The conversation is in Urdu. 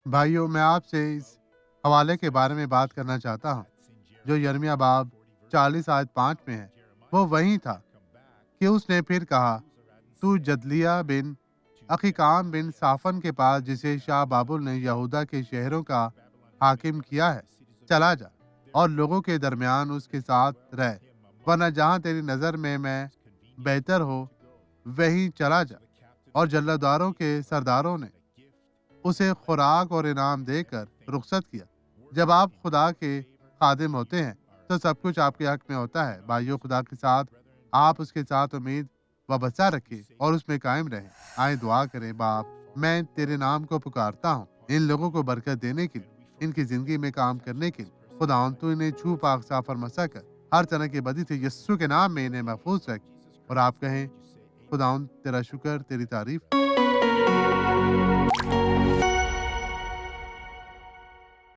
بھائیوں، میں آپ سے اس حوالے کے بارے میں بات کرنا چاہتا ہوں جو یرمیہ باب 40 آیت 5 میں ہے۔ وہ وہی تھا کہ اس نے پھر کہا، تو جدلیہ بن اخیکام بن صافن کے پاس، جسے شاہ بابل نے یہودا کے شہروں کا حاکم کیا ہے، چلا جا اور لوگوں کے درمیان اس کے ساتھ رہ، ورنہ جہاں تیری نظر میں بہتر ہو وہیں چلا جا۔ اور جلاداروں کے سرداروں نے اسے خوراک اور انعام دے کر رخصت کیا۔ جب آپ خدا کے خادم ہوتے ہیں تو سب کچھ آپ کے حق میں ہوتا ہے۔ بھائیو، خدا کے ساتھ آپ اس کے ساتھ امید وابستہ رکھیں اور اس میں قائم رہیں۔ آئیں دعا کریں۔ باپ، میں تیرے نام کو پکارتا ہوں ان لوگوں کو برکت دینے کے لیے، ان کی زندگی میں کام کرنے کے لیے۔ خداوند، تو انہیں چھو پاک صاف اور مسح کر ہر طرح کی بدی سے یسوع کے نام میں انہیں محفوظ رکھ۔ اور آپ کہیں، خداوند تیرا شکر، تیری تعریف۔